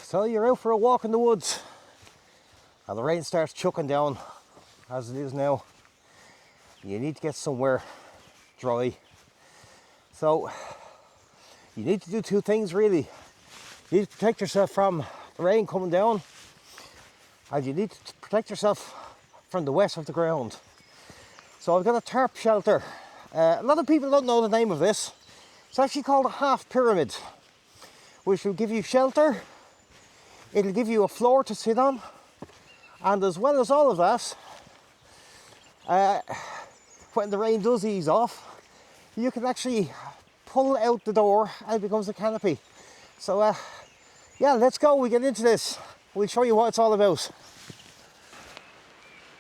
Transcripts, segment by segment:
So you're out for a walk in the woods and the rain starts chucking down as it is now. You need to get somewhere dry. So you need to do two things really. You need to protect yourself from the rain coming down, and you need to protect yourself from the wet of the ground. So I've got a tarp shelter. A lot of people don't know the name of this. It's actually called a half pyramid, which will give you shelter. It'll give you a floor to sit on, and as well as all of that, when the rain does ease off, you can actually pull out the door and it becomes a canopy. So yeah, let's go, we get into this. We'll show you what it's all about.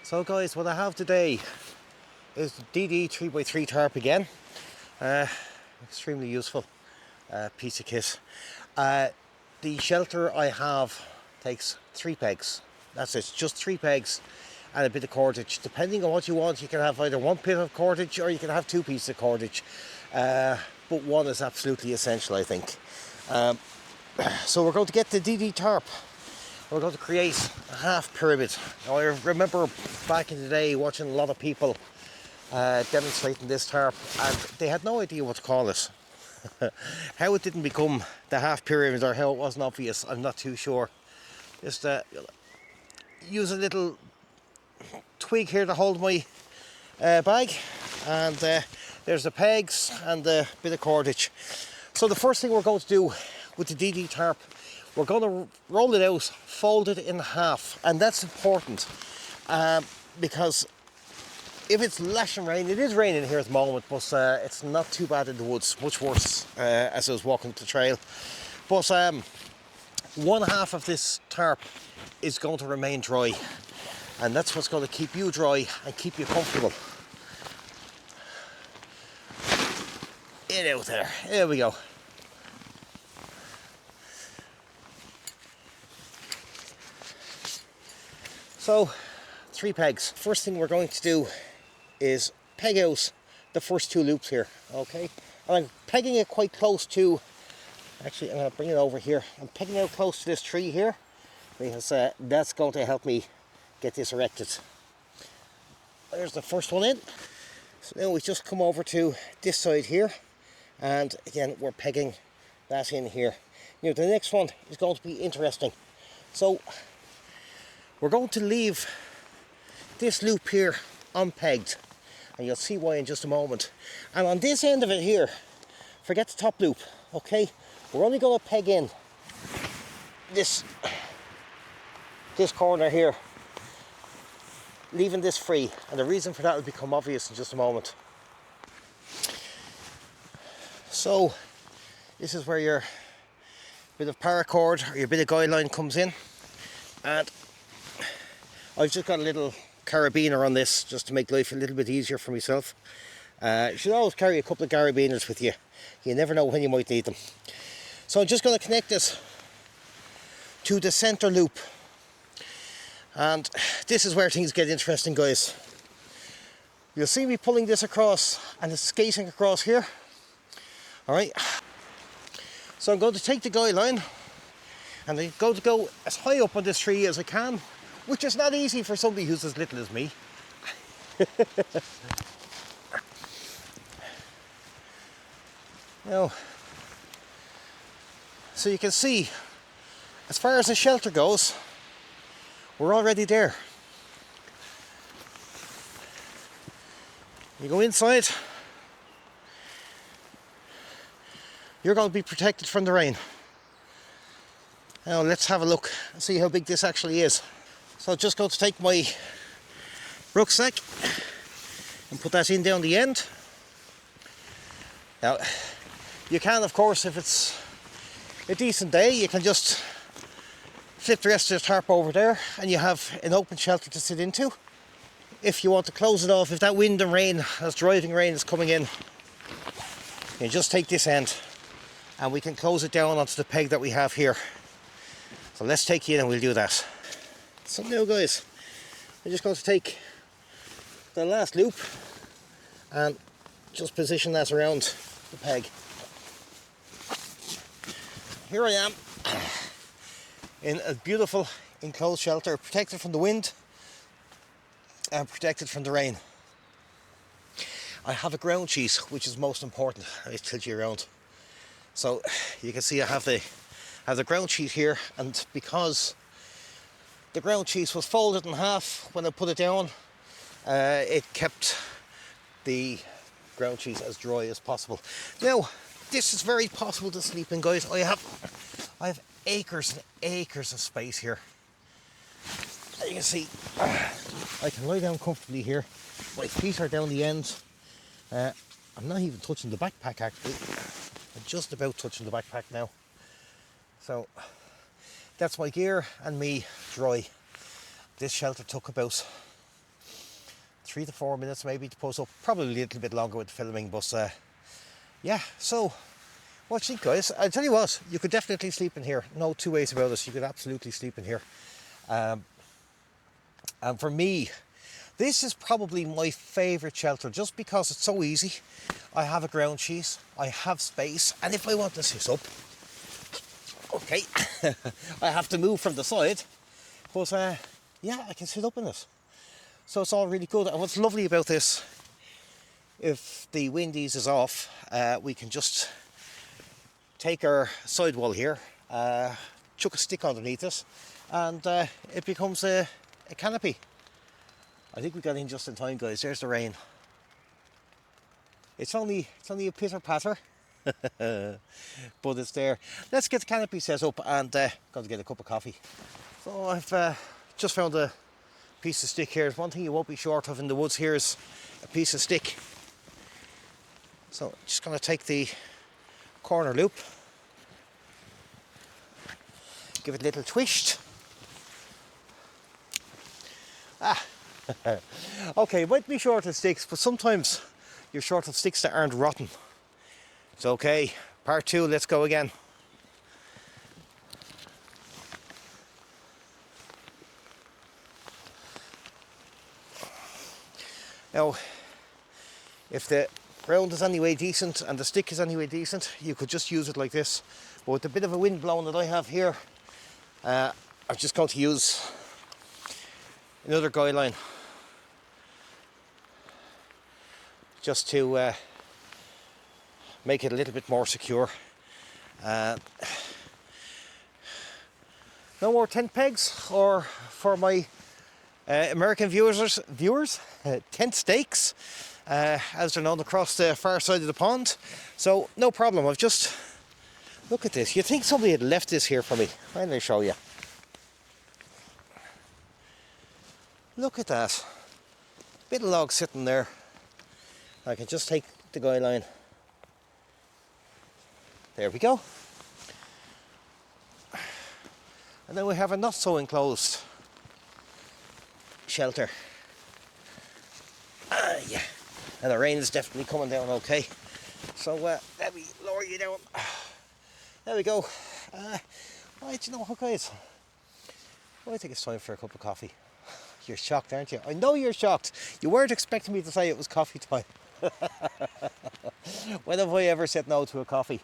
So guys, what I have today is the DD 3x3 tarp again. Extremely useful piece of kit. The shelter I have takes 3 pegs. That's it, just 3 pegs and a bit of cordage. Depending on what you want, you can have either 1 bit of cordage or you can have 2 pieces of cordage. But one is absolutely essential, I think. So we're going to get the DD tarp. We're going to create a half pyramid. Now, I remember back in the day watching a lot of people demonstrating this tarp, and they had no idea what to call it. How it didn't become the half pyramid or how it wasn't obvious, I'm not too sure. Just use a little twig here to hold my bag, and there's the pegs and the bit of cordage. So the first thing we're going to do with the DD tarp, we're going to roll it out, fold it in half, and that's important because if it's lashing rain, it is raining here at the moment, but it's not too bad in the woods, much worse as I was walking the trail. But one half of this tarp is going to remain dry, and that's what's going to keep you dry and keep you comfortable. Get out there, there we go. So 3 pegs. First thing we're going to do is peg out the first 2 loops here, okay? And I'm pegging it quite close to, actually I'm going to bring it over here. I'm pegging out close to this tree here because that's going to help me get this erected. There's the first one in. So now we just come over to this side here, and again we're pegging that in here. You know, the next one is going to be interesting. So we're going to leave this loop here unpegged, and you'll see why in just a moment. And on this end of it here, forget the top loop, okay? We're only going to peg in this corner here, leaving this free, and the reason for that will become obvious in just a moment. So this is where your bit of paracord or your bit of guide line comes in, and I've just got a little carabiner on this just to make life a little bit easier for myself. You should always carry a couple of carabiners with you. You never know when you might need them. So I'm just going to connect this to the center loop, and this is where things get interesting, guys. You'll see me pulling this across and it's skating across here. Alright, so I'm going to take the guide line and I'm going to go as high up on this tree as I can, which is not easy for somebody who's as little as me. Now, so you can see, as far as the shelter goes, we're already there. You go inside, you're going to be protected from the rain. Now let's have a look and see how big this actually is. So I'm just going to take my rucksack and put that in down the end. Now, you can, of course, if it's a decent day, you can just flip the rest of the tarp over there and you have an open shelter to sit into. If you want to close it off, if that wind and rain, as driving rain is coming in, you just take this end and we can close it down onto the peg that we have here. So let's take you in and we'll do that. So now, guys, I'm just going to take the last loop and just position that around the peg. Here I am. in a beautiful enclosed shelter, protected from the wind and protected from the rain. I have a ground sheet, which is most important. I tilt you around. So you can see I have the ground sheet here, and because the ground sheet was folded in half when I put it down, it kept the ground sheet as dry as possible. Now, this is very possible to sleep in, guys. I have acres and acres of space here. You can see I can lie down comfortably here. My feet are down the ends. I'm not even touching the backpack actually. I'm just about touching the backpack now. So that's my gear and me dry. This shelter took about 3 to 4 minutes maybe to post up. Probably a little bit longer with the filming, but yeah. So what do you think, guys? I tell you what, you could definitely sleep in here. No two ways about it. You could absolutely sleep in here. And for me, this is probably my favourite shelter just because it's so easy. I have a ground sheet, I have space, and if I want to sit up, okay, I have to move from the side, but yeah, I can sit up in it. So it's all really good. And what's lovely about this, if the wind eases off, we can just take our sidewall here, chuck a stick underneath it, and it becomes a canopy. I think we got in just in time, guys. There's the rain. It's only a pitter patter, but it's there. Let's get the canopy set up and got to get a cup of coffee. So I've just found a piece of stick here. One thing you won't be short of in the woods here is a piece of stick. So just going to take the corner loop, give it a little twist. Okay, you might be short of sticks, but sometimes you're short of sticks that aren't rotten. It's okay. Part 2, let's go again. Now, if the ground is anyway decent and the stick is anyway decent, you could just use it like this. But with the bit of a wind blowing that I have here, I'm just going to use another guy line just to make it a little bit more secure. No more tent pegs, or for my American viewers, tent stakes, as they're known across the far side of the pond. So no problem. I've just, look at this. You'd think somebody had left this here for me. Let me show you. Look at that. Bit of log sitting there. I can just take the guy line. There we go. And then we have a not so enclosed shelter. Yeah. And the rain is definitely coming down okay. So let me lower you down. There we go. Right, you know what, guys? I think it's time for a cup of coffee. You're shocked, aren't you? I know you're shocked. You weren't expecting me to say it was coffee time. When have I ever said no to a coffee?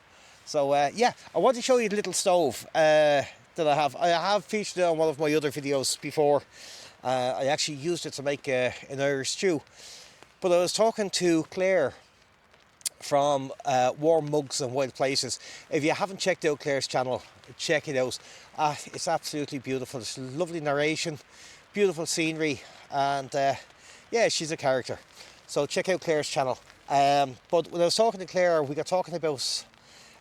So yeah, I want to show you the little stove that I have. I have featured it on one of my other videos before. I actually used it to make an Irish stew. But I was talking to Claire from Warm Mugs and Wild Places. If you haven't checked out Claire's channel, check it out. It's absolutely beautiful. It's lovely narration, beautiful scenery, and yeah, she's a character. So check out Claire's channel. But when I was talking to Claire, we got talking about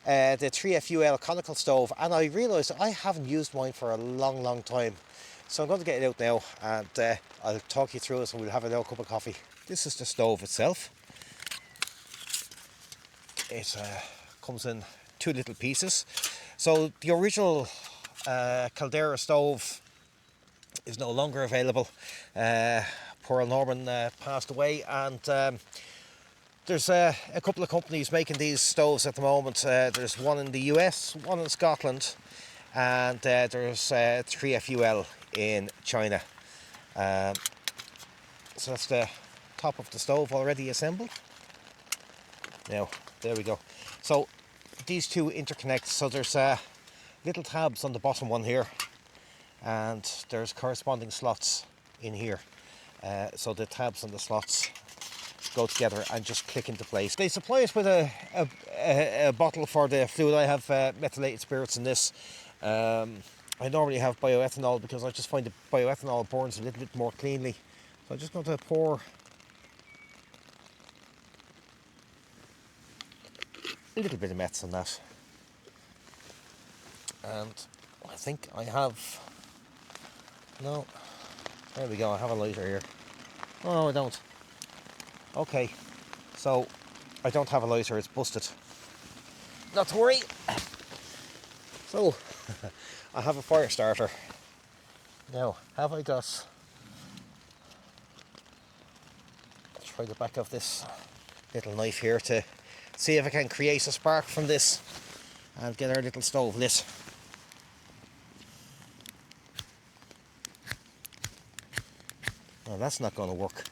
the 3FUL conical stove, and I realised I haven't used mine for a long time. So I'm going to get it out now, and I'll talk you through it, and we'll have a little cup of coffee. This is the stove itself. It comes in 2 little pieces. So the original Caldera stove is no longer available. Poor Norman passed away, and there's a couple of companies making these stoves at the moment. There's one in the US, one in Scotland, and there's 3FUL in China. So that's the top of the stove already assembled. Now, there we go. So these two interconnect. So there's little tabs on the bottom one here, and there's corresponding slots in here. So the tabs and the slots go together and just click into place. They supply us with a bottle for the fluid. I have methylated spirits in this. I normally have bioethanol because I just find the bioethanol burns a little bit more cleanly. So I'm just going to pour a little bit of meths on that. And I think I have... No. There we go, I have a lighter here. Oh, no, I don't. Okay, so I don't have a lighter, it's busted. Not to worry. So, I have a fire starter. Now, have I got... I'll try the back of this little knife here to see if I can create a spark from this and get our little stove lit. Well, that's not going to work.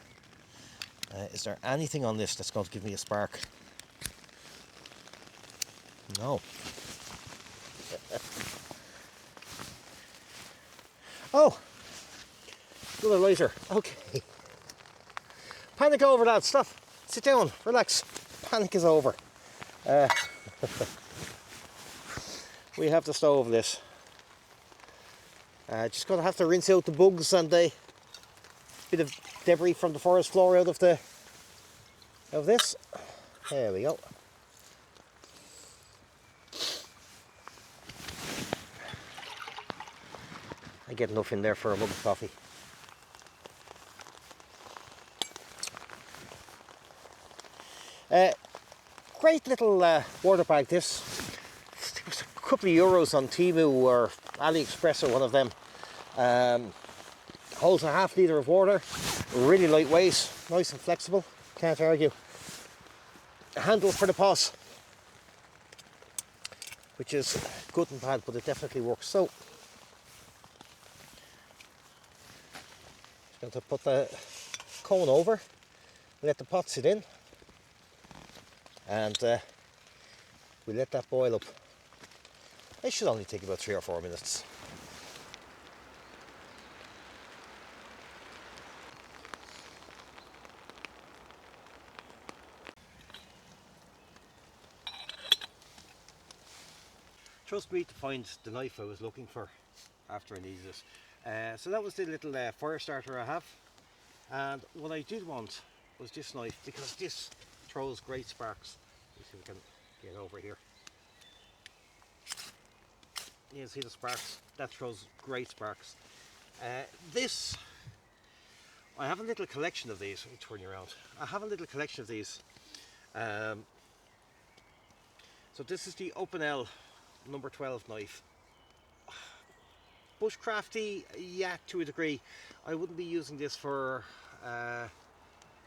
Is there anything on this that's going to give me a spark? No. Oh! Another lighter. Okay. Panic over, that. Stop. Sit down. Relax. Panic is over. We have the stove lit. Just going to have to rinse out the bugs and the bit of debris from the forest floor out of this. There we go. I get enough in there for a mug of coffee. Great little water bag this. It was a couple of euros on Temu or AliExpress or one of them. Holds a half litre of water, really lightweight, nice and flexible, can't argue. A handle for the pot, which is good and bad, but it definitely works. So, just going to put the cone over, let the pot sit in, and we let that boil up. It should only take about 3 or 4 minutes. Trust me to find the knife I was looking for after I needed it. So that was the little fire starter I have. And what I did want was this knife, because this throws great sparks. Let's see if we can get over here. You can see the sparks. That throws great sparks. This, I have a little collection of these. Let me turn you around. I have a little collection of these. So this is the Open L number 12 knife. Bushcrafty, yeah, to a degree. I wouldn't be using this for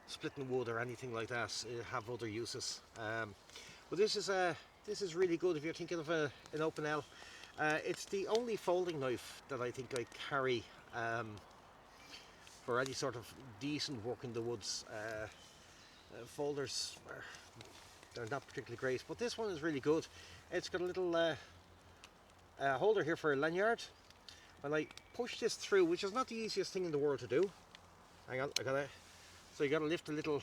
splitting wood or anything like that. It have other uses. But this is really good if you're thinking of an Open L. It's the only folding knife that I think I carry for any sort of decent work in the woods. Folders, they're not particularly great, but this one is really good. It's got a little holder here for a lanyard. When I push this through, which is not the easiest thing in the world to do. Hang on, so you gotta lift a little.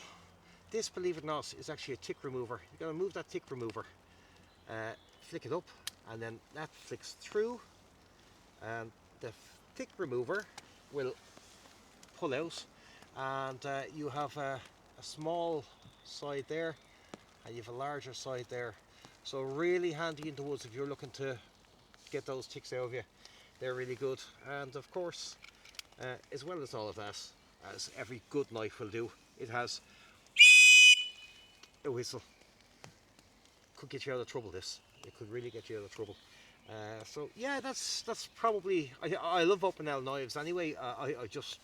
This, believe it or not, is actually a tick remover. You gotta move that tick remover, flick it up, and then that flicks through, and the tick remover will pull out, and you have a small side there, and you have a larger side there. So really handy in the woods if you're looking to get those ticks out of you. They're really good. And of course, as well as all of that, as every good knife will do, it has a whistle. Could get you out of trouble, this. It could really get you out of trouble. So yeah, that's probably, I love Open L knives anyway. I just,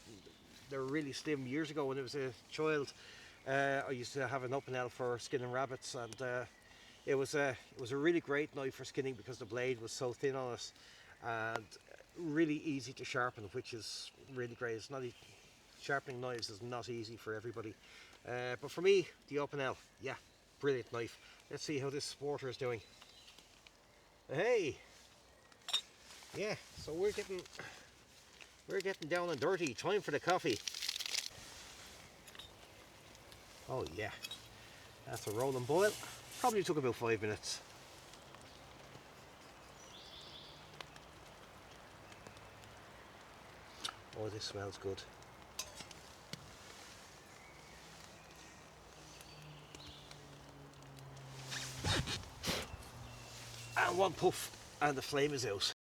they were really slim. Years ago when I was a child, I used to have an Open L for skinning rabbits, and it was a really great knife for skinning because the blade was so thin on it and really easy to sharpen, which is really great. It's not sharpening knives is not easy for everybody, but for me, the Open L, yeah, brilliant knife. Let's see how this water is doing. Hey, yeah, so we're getting We're getting down and dirty. Time for the coffee. Oh yeah, that's a rolling boil. Probably took about 5 minutes. Oh, this smells good. And one puff and the flame is out.